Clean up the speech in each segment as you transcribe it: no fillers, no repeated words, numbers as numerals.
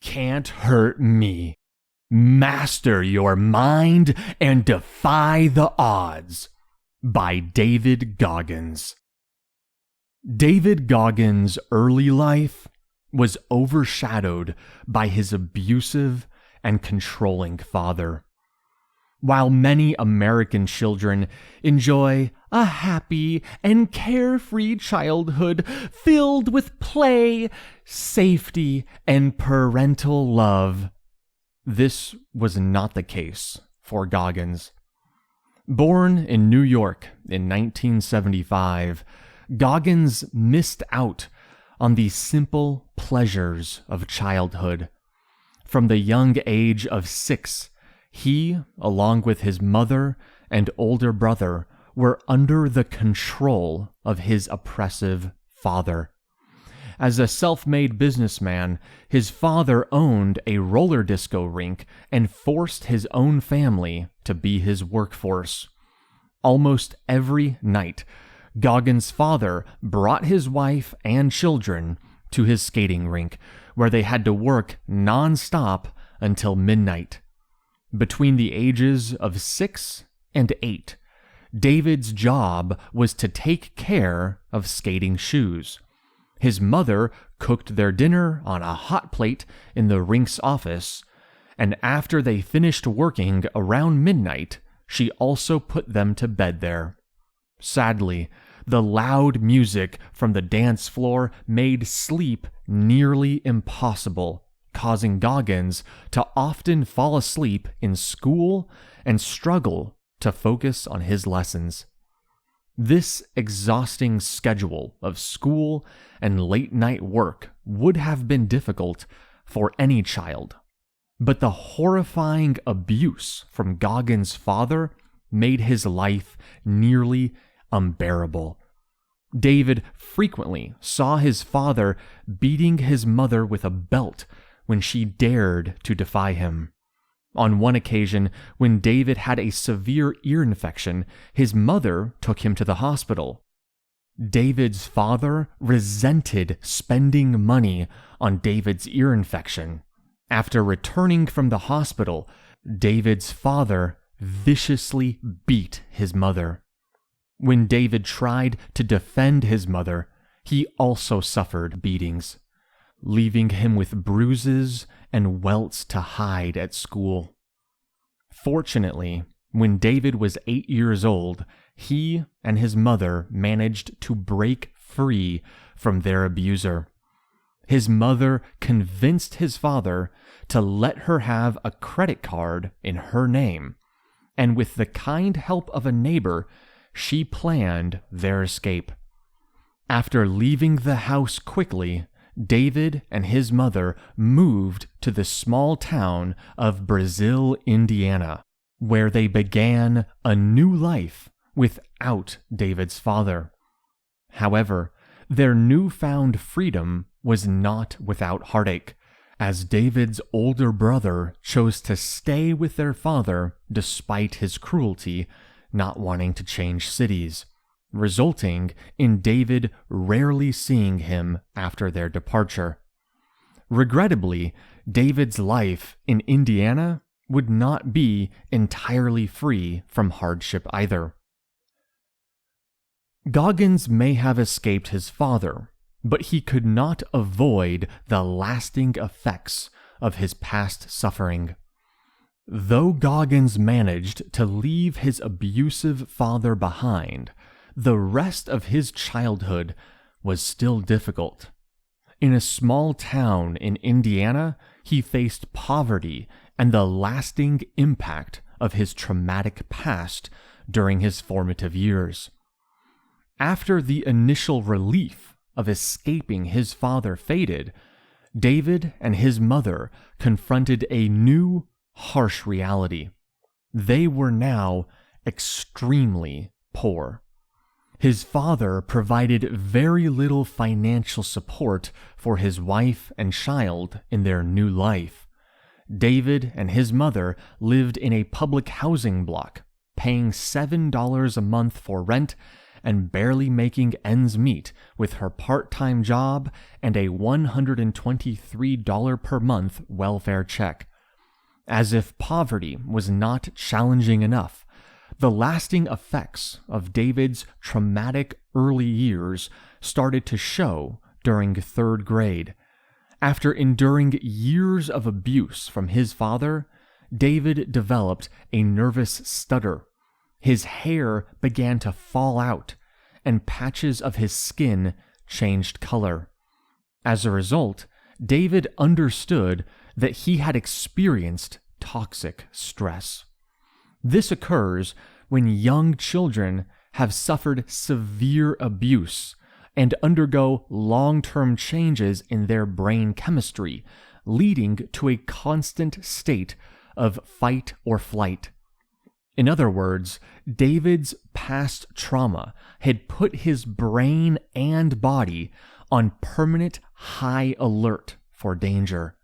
can't hurt me. Master your mind and defy the odds. By David Goggins. David Goggins' early life was overshadowed by his abusive and controlling father. While many American children enjoy a happy and carefree childhood filled with play, safety, and parental love, this was not the case for Goggins. Born in New York in 1975, Goggins missed out on the simple pleasures of childhood. From the young age of 6, he, along with his mother and older brother, were under the control of his oppressive father. As a self-made businessman, his father owned a roller disco rink and forced his own family to be his workforce. Almost every night, Goggins' father brought his wife and children to his skating rink, where they had to work non-stop until midnight. Between the ages of 6 and 8, David's job was to take care of skating shoes. His mother cooked their dinner on a hot plate in the rink's office, and after they finished working around midnight, she also put them to bed there. Sadly, the loud music from the dance floor made sleep nearly impossible, causing Goggins to often fall asleep in school and struggle to focus on his lessons. This exhausting schedule of school and late-night work would have been difficult for any child, but the horrifying abuse from Goggins' father made his life nearly unbearable. David frequently saw his father beating his mother with a belt when she dared to defy him. On one occasion, when David had a severe ear infection, his mother took him to the hospital. David's father resented spending money on David's ear infection. After returning from the hospital, David's father viciously beat his mother. When David tried to defend his mother, he also suffered beatings, leaving him with bruises and welts to hide at school. Fortunately, when David was 8 years old, he and his mother managed to break free from their abuser. His mother convinced his father to let her have a credit card in her name, and with the kind help of a neighbor, she planned their escape. After leaving the house quickly, David and his mother moved to the small town of Brazil, Indiana, where they began a new life without David's father. However, their newfound freedom was not without heartache, as David's older brother chose to stay with their father despite his cruelty, not wanting to change cities, resulting in David rarely seeing him after their departure. Regrettably, David's life in Indiana would not be entirely free from hardship either. Goggins may have escaped his father, but he could not avoid the lasting effects of his past suffering. Though Goggins managed to leave his abusive father behind, the rest of his childhood was still difficult. In a small town in Indiana, he faced poverty and the lasting impact of his traumatic past during his formative years. After the initial relief of escaping his father faded, David and his mother confronted a new, harsh reality. They were now extremely poor. His father provided very little financial support for his wife and child in their new life. David and his mother lived in a public housing block, paying $7 a month for rent and barely making ends meet with her part-time job and a $123 per month welfare check. As if poverty was not challenging enough, the lasting effects of David's traumatic early years started to show during 3rd grade. After enduring years of abuse from his father, David developed a nervous stutter. His hair began to fall out, and patches of his skin changed color. As a result, David understood that he had experienced toxic stress. This occurs when young children have suffered severe abuse and undergo long-term changes in their brain chemistry, leading to a constant state of fight or flight. In other words, David's past trauma had put his brain and body on permanent high alert for danger.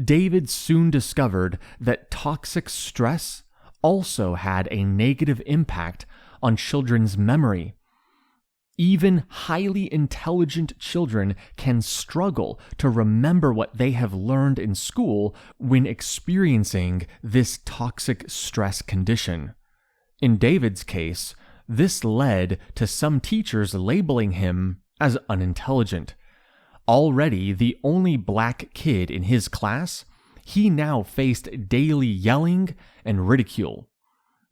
David soon discovered that toxic stress also had a negative impact on children's memory. Even highly intelligent children can struggle to remember what they have learned in school when experiencing this toxic stress condition. In David's case, this led to some teachers labeling him as unintelligent. Already the only black kid in his class, he now faced daily yelling and ridicule.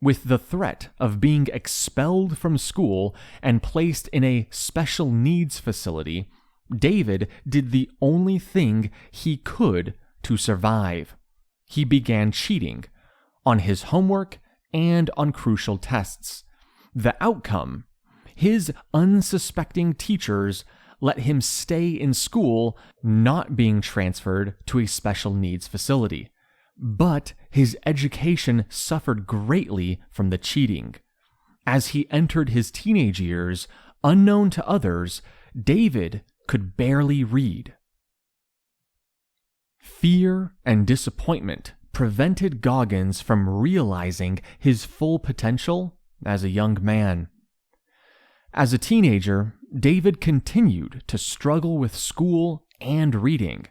With the threat of being expelled from school and placed in a special needs facility, David did the only thing he could to survive. He began cheating on his homework and on crucial tests. The outcome: his unsuspecting teachers let him stay in school, not being transferred to a special needs facility. But his education suffered greatly from the cheating. As he entered his teenage years, unknown to others, David could barely read. Fear and disappointment prevented Goggins from realizing his full potential as a young man. As a teenager, David continued to struggle with school and reading.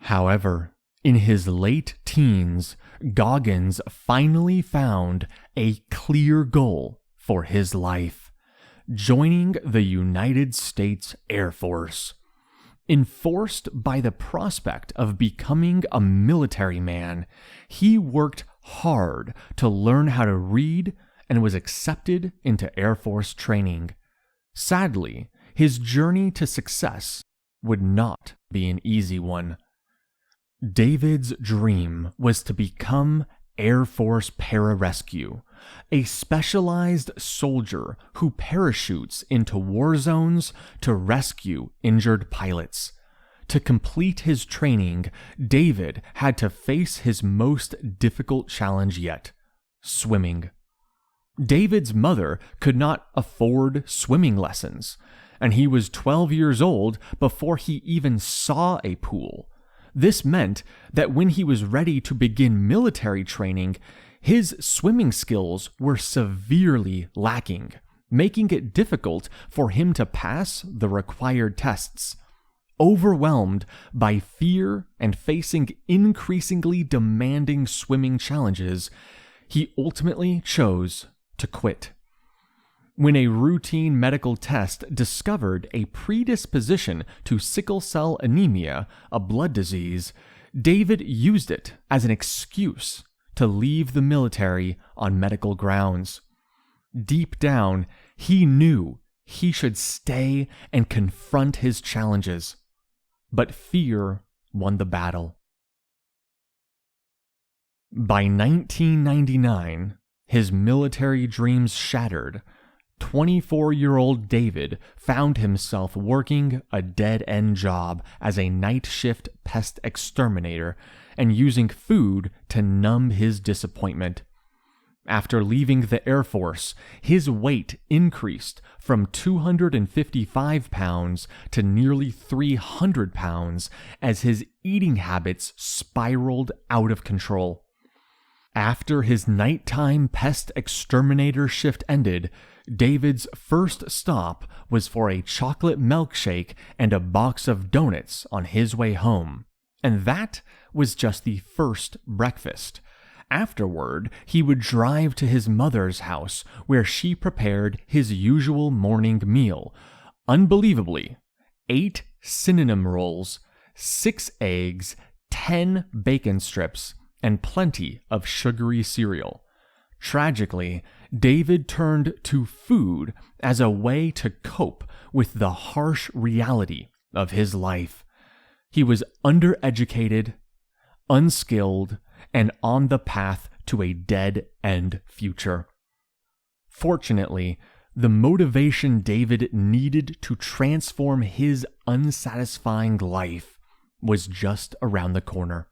However, in his late teens, Goggins finally found a clear goal for his life: joining the United States Air Force. Enforced by the prospect of becoming a military man, he worked hard to learn how to read and was accepted into Air Force training. Sadly, his journey to success would not be an easy one. David's dream was to become Air Force Pararescue, a specialized soldier who parachutes into war zones to rescue injured pilots. To complete his training, David had to face his most difficult challenge yet: swimming. David's mother could not afford swimming lessons, and he was 12 years old before he even saw a pool. This meant that when he was ready to begin military training, his swimming skills were severely lacking, making it difficult for him to pass the required tests. Overwhelmed by fear and facing increasingly demanding swimming challenges, he ultimately chose to quit. When a routine medical test discovered a predisposition to sickle cell anemia, a blood disease, David used it as an excuse to leave the military on medical grounds. Deep down, he knew he should stay and confront his challenges, but fear won the battle. By 1999, his military dreams shattered. 24-year-old David found himself working a dead-end job as a night shift pest exterminator and using food to numb his disappointment. After leaving the Air Force, his weight increased from 255 pounds to nearly 300 pounds as his eating habits spiraled out of control. After his nighttime pest exterminator shift ended, David's first stop was for a chocolate milkshake and a box of donuts on his way home. And that was just the first breakfast. Afterward, he would drive to his mother's house where she prepared his usual morning meal. Unbelievably, 8 cinnamon rolls, 6 eggs, 10 bacon strips, and plenty of sugary cereal. Tragically, David turned to food as a way to cope with the harsh reality of his life. He was undereducated, unskilled, and on the path to a dead-end future. Fortunately, the motivation David needed to transform his unsatisfying life was just around the corner.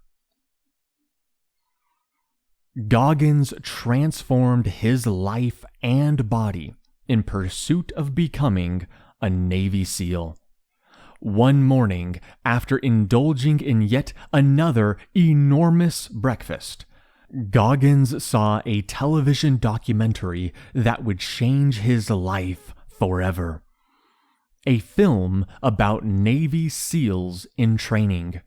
Goggins transformed his life and body in pursuit of becoming a Navy SEAL. One morning, after indulging in yet another enormous breakfast, Goggins saw a television documentary that would change his life forever. A film about Navy SEALs in training.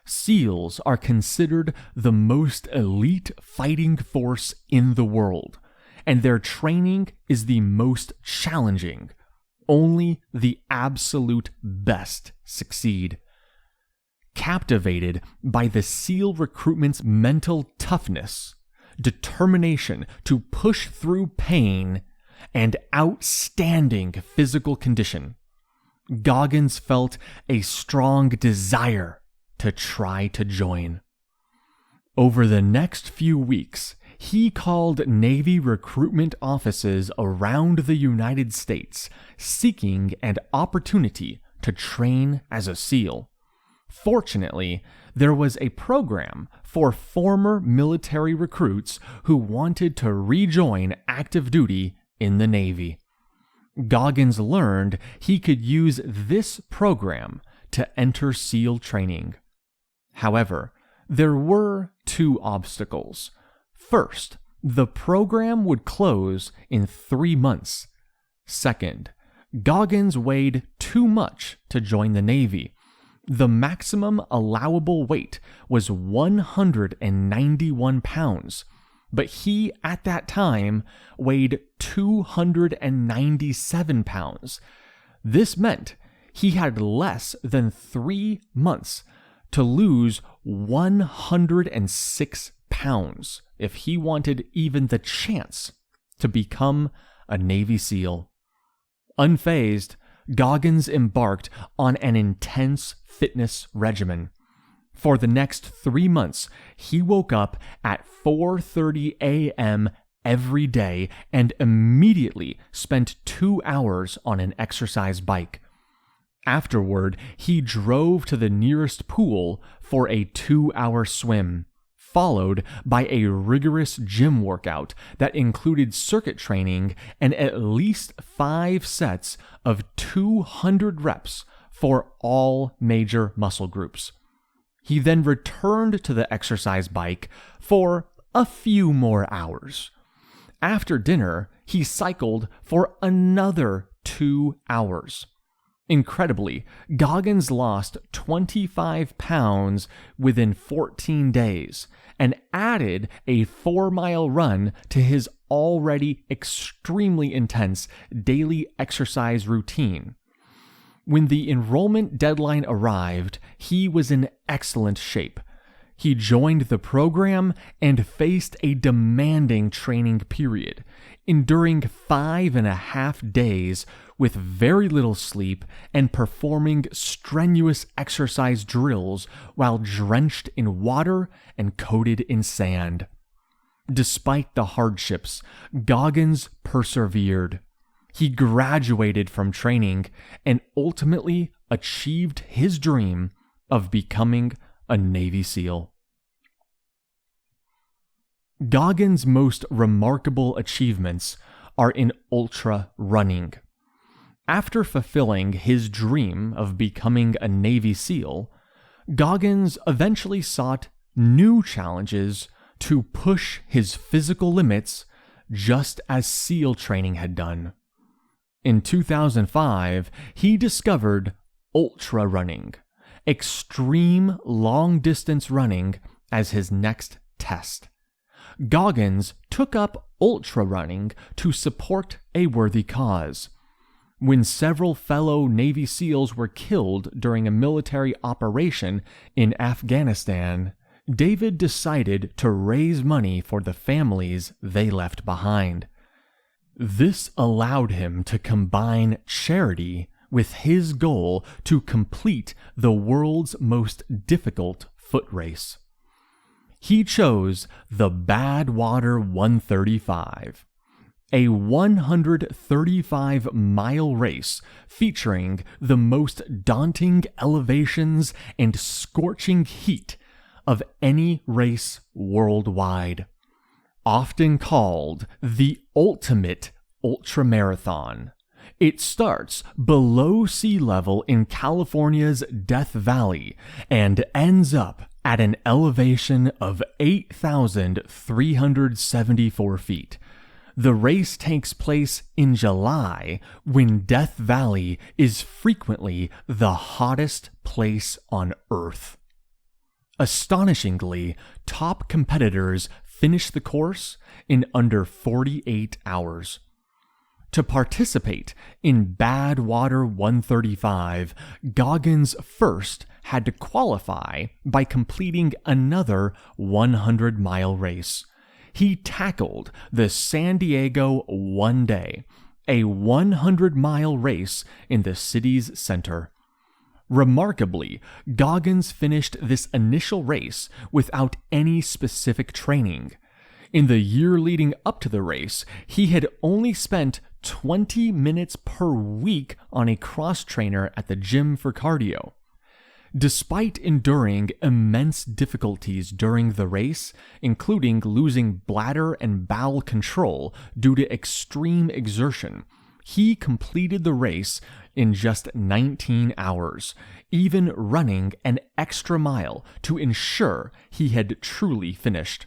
SEALs are considered the most elite fighting force in the world, and their training is the most challenging. Only the absolute best succeed. Captivated by the SEAL recruitment's mental toughness, determination to push through pain, and outstanding physical condition, Goggins felt a strong desire to try to join. Over the next few weeks, he called Navy recruitment offices around the United States, seeking an opportunity to train as a SEAL. Fortunately, there was a program for former military recruits who wanted to rejoin active duty in the Navy. Goggins learned he could use this program to enter SEAL training. However, there were 2 obstacles. First, the program would close in 3 months. Second, Goggins weighed too much to join the Navy. The maximum allowable weight was 191 pounds, but he, at that time, weighed 297 pounds. This meant he had less than 3 months to lose 106 pounds if he wanted even the chance to become a Navy SEAL. Unfazed, Goggins embarked on an intense fitness regimen. For the next 3 months, he woke up at 4:30 a.m. every day and immediately spent 2 hours on an exercise bike. Afterward, he drove to the nearest pool for a 2-hour swim, followed by a rigorous gym workout that included circuit training and at least 5 sets of 200 reps for all major muscle groups. He then returned to the exercise bike for a few more hours. After dinner, he cycled for another 2 hours. Incredibly, Goggins lost 25 pounds within 14 days and added a 4-mile run to his already extremely intense daily exercise routine. When the enrollment deadline arrived, he was in excellent shape. He joined the program and faced a demanding training period, enduring 5.5 days with very little sleep and performing strenuous exercise drills while drenched in water and coated in sand. Despite the hardships, Goggins persevered. He graduated from training and ultimately achieved his dream of becoming a Navy SEAL. Goggins' most remarkable achievements are in ultra running. After fulfilling his dream of becoming a Navy SEAL, Goggins eventually sought new challenges to push his physical limits just as SEAL training had done. In 2005, he discovered ultra running, extreme long-distance running, as his next test. Goggins took up ultra running to support a worthy cause. When several fellow Navy SEALs were killed during a military operation in Afghanistan, David decided to raise money for the families they left behind. This allowed him to combine charity with his goal to complete the world's most difficult foot race. He chose the Badwater 135, a 135-mile race featuring the most daunting elevations and scorching heat of any race worldwide. Often called the ultimate ultramarathon, it starts below sea level in California's Death Valley and ends up at an elevation of 8,374 feet. The race takes place in July, when Death Valley is frequently the hottest place on Earth. Astonishingly, top competitors finish the course in under 48 hours. To participate in Badwater 135, Goggins first had to qualify by completing another 100-mile race. He tackled the San Diego One Day, a 100-mile race in the city's center. Remarkably, Goggins finished this initial race without any specific training. In the year leading up to the race, he had only spent 20 minutes per week on a cross-trainer at the gym for cardio. Despite enduring immense difficulties during the race, including losing bladder and bowel control due to extreme exertion, he completed the race in just 19 hours, even running an extra mile to ensure he had truly finished.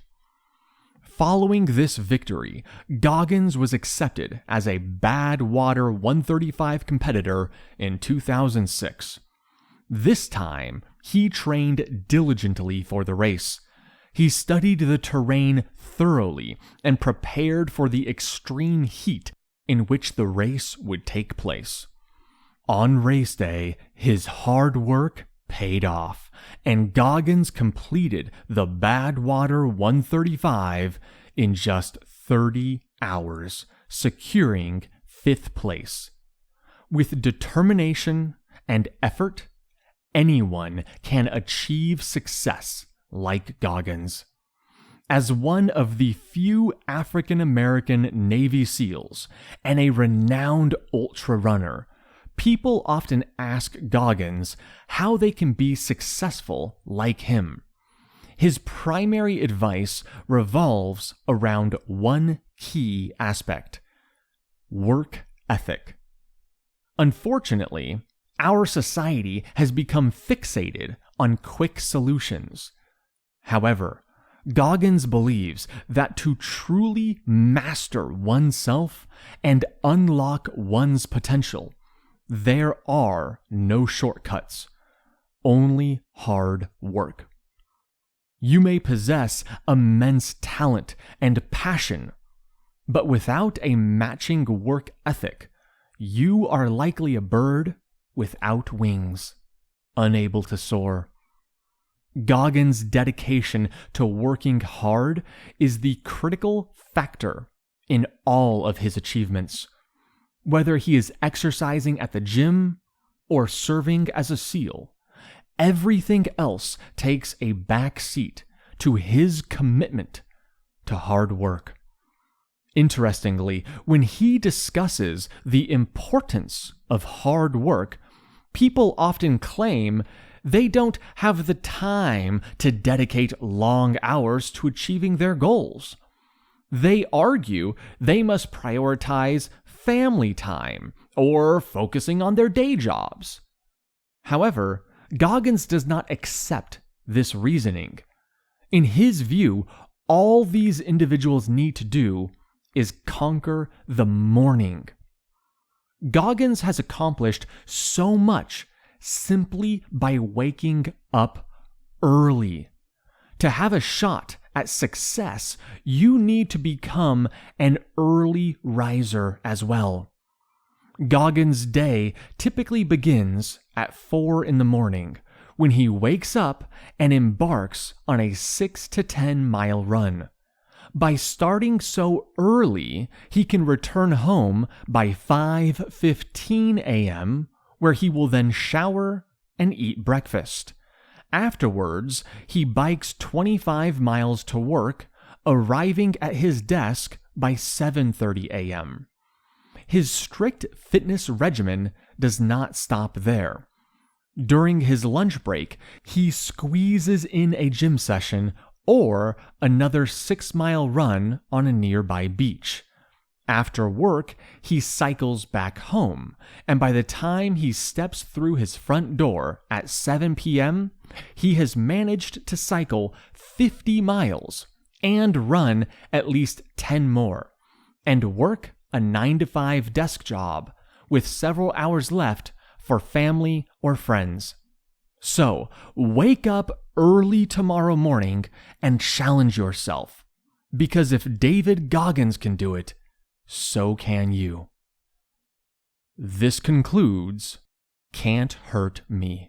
Following this victory, Goggins was accepted as a Badwater 135 competitor in 2006. This time, he trained diligently for the race. He studied the terrain thoroughly and prepared for the extreme heat in which the race would take place. On race day, his hard work paid off, and Goggins completed the Badwater 135 in just 30 hours, securing 5th place. With determination and effort, anyone can achieve success like Goggins. As one of the few African American Navy SEALs and a renowned ultra runner, people often ask Goggins how they can be successful like him. His primary advice revolves around one key aspect: work ethic. Unfortunately, our society has become fixated on quick solutions. However, Goggins believes that to truly master oneself and unlock one's potential, there are no shortcuts, only hard work. You may possess immense talent and passion, but without a matching work ethic, you are likely a bird without wings, unable to soar. Goggins' dedication to working hard is the critical factor in all of his achievements. Whether he is exercising at the gym or serving as a SEAL, everything else takes a back seat to his commitment to hard work. Interestingly, when he discusses the importance of hard work, people often claim they don't have the time to dedicate long hours to achieving their goals. They argue they must prioritize family time or focusing on their day jobs. However, Goggins does not accept this reasoning. In his view, All these individuals need to do is conquer the morning. Goggins has accomplished so much simply by waking up early. To have a shot at success, you need to become an early riser as well. Goggins' day typically begins at 4 in the morning when he wakes up and embarks on a 6 to 10 mile run. By starting so early, he can return home by 5:15 a.m., where he will then shower and eat breakfast. Afterwards, he bikes 25 miles to work, arriving at his desk by 7:30 a.m. His strict fitness regimen does not stop there. During his lunch break, he squeezes in a gym session or another 6-mile run on a nearby beach. After work, he cycles back home, and by the time he steps through his front door at 7 p.m., he has managed to cycle 50 miles and run at least 10 more, and work a 9-to-5 desk job with several hours left for family or friends. So, wake up early tomorrow morning and challenge yourself, because if David Goggins can do it, so can you. This concludes Can't Hurt Me.